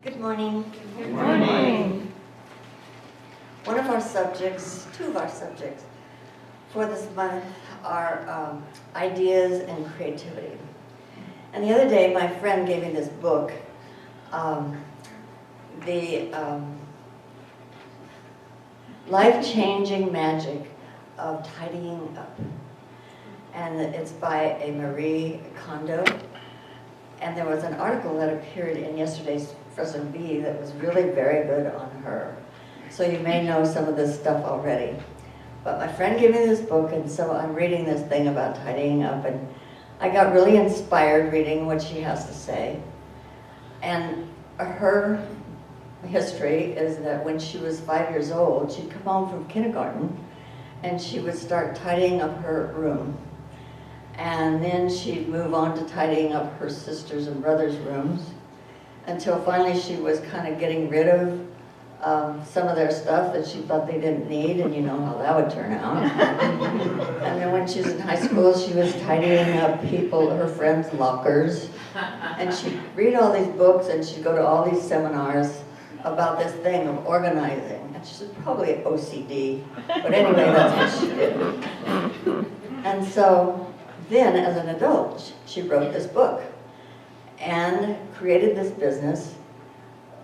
Good morning. Good morning. One of our subjects, two of our subjects for this month are ideas and creativity. And the other day, my friend gave me this book, The Life-Changing Magic of Tidying Up. And it's by a Marie Kondo. And there was an article that appeared in yesterday's Professor B that was really very good on her. So you may know some of this stuff already. But my friend gave me this book, and so I'm reading this thing about tidying up, and I got really inspired reading what she has to say. And her history is that when she was 5 years old, she'd come home from kindergarten, and she would start tidying up her room. And then she'd move on to tidying up her sisters' and brothers' rooms, until finally she was kind of getting rid of some of their stuff that she thought they didn't need, and you know how that would turn out. And then when she was in high school, she was tidying up her friends' lockers. And she'd read all these books, and she'd go to all these seminars about this thing of organizing. And she was probably OCD, but anyway, that's what she did. And so then, as an adult, she wrote this book and created this business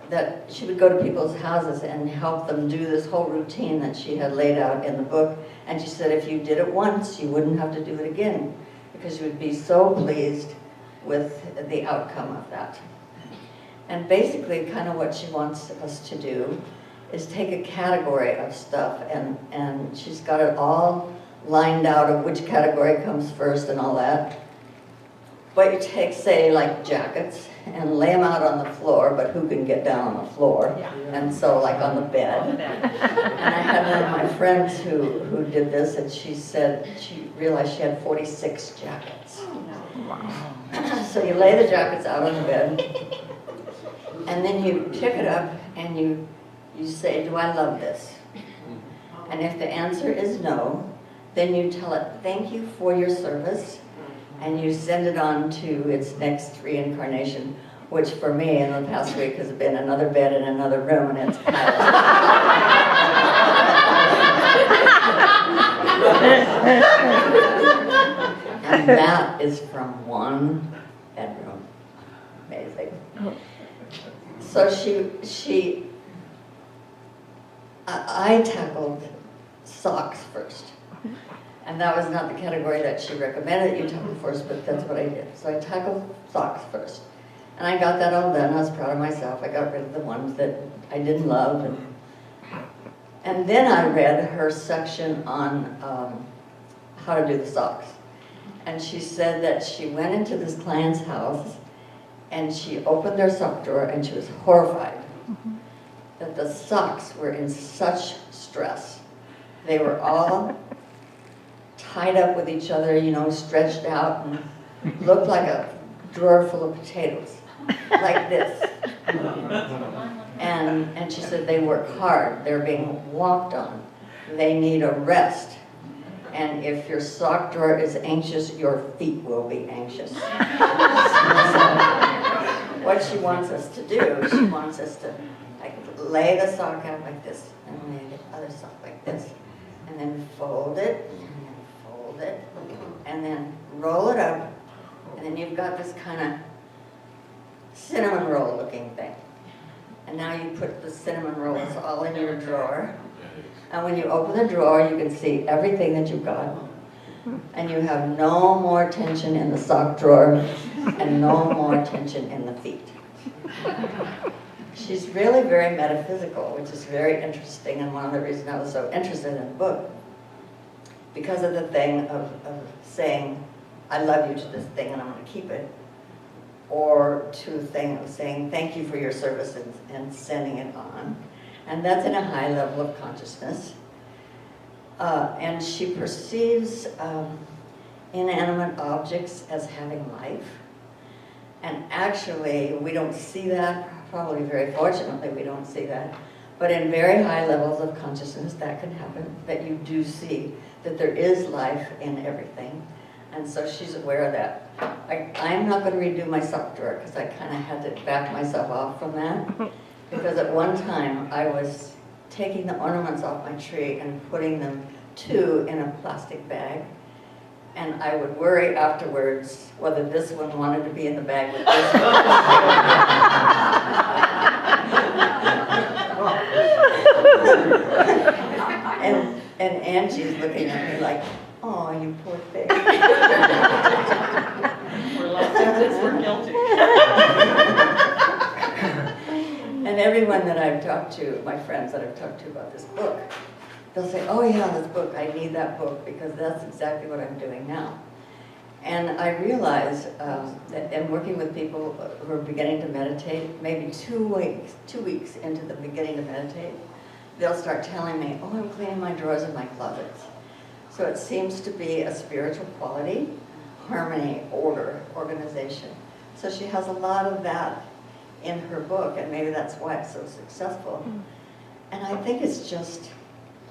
that she would go to people's houses and help them do this whole routine that she had laid out in the book. And she said if you did it once, you wouldn't have to do it again, because you would be so pleased with the outcome of that. And basically, kind of what she wants us to do is take a category of stuff, and she's got it all lined out of which category comes first and all that. But you take, say, like jackets, and lay them out on the floor, but who can get down on the floor? Yeah. And so, like on the bed. And I had one of my friends who did this, and she said she realized she had 46 jackets. Wow. So you lay the jackets out on the bed, and then you pick it up, and you say, do I love this? And if the answer is no, then you tell it, thank you for your service, and you send it on to its next reincarnation, which for me in the past week has been another bed in another room, and it's piled. And that is from one bedroom. Amazing. So I tackled socks first. And that was not the category that she recommended you tackle first, but that's what I did. So I tackled socks first. And I got that all done. I was proud of myself. I got rid of the ones that I didn't love. And then I read her section on how to do the socks. And she said that she went into this client's house, and she opened their sock drawer, and she was horrified that the socks were in such stress. They were all tied up with each other, you know, stretched out, and looked like a drawer full of potatoes, like this. And she said they work hard. They're being walked on. They need a rest. And if your sock drawer is anxious, your feet will be anxious. So, what she wants us to do, she wants us to like lay the sock out like this, and lay the other sock like this, and then fold it, and then roll it up, and then you've got this kind of cinnamon roll looking thing. And now you put the cinnamon rolls all in your drawer, and when you open the drawer, you can see everything that you've got, and you have no more tension in the sock drawer and no more tension in the feet. She's really very metaphysical, which is very interesting, and one of the reasons I was so interested in the book, because of the thing of saying, I love you to this thing and I'm going to keep it, or to the thing of saying, thank you for your service and sending it on. And that's in a high level of consciousness. And she perceives inanimate objects as having life. And actually, we don't see that, probably very fortunately we don't see that, but in very high levels of consciousness that can happen, that you do see that there is life in everything. And so she's aware of that. I'm not going to redo my sock drawer because I kind of had to back myself off from that. Because at one time I was taking the ornaments off my tree and putting them in a plastic bag. And I would worry afterwards whether this one wanted to be in the bag with this one. And Angie's looking at me like, oh, you poor thing. We're left at this, we're guilty. And everyone that I've talked to, my friends that I've talked to about this book, they'll say, oh yeah, this book, I need that book because that's exactly what I'm doing now. And I realize that in working with people who are beginning to meditate, maybe 2 weeks into the beginning to meditate, they'll start telling me, oh, I'm cleaning my drawers in my closets. So it seems to be a spiritual quality, harmony, order, organization. So she has a lot of that in her book, and maybe that's why it's so successful. And I think it's just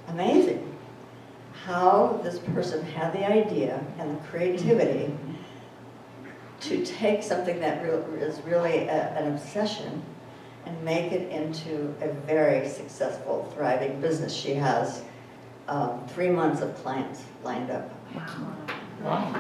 amazing how this person had the idea and the creativity to take something that is really an obsession and make it into a very successful, thriving business. She has 3 months of clients lined up. Wow.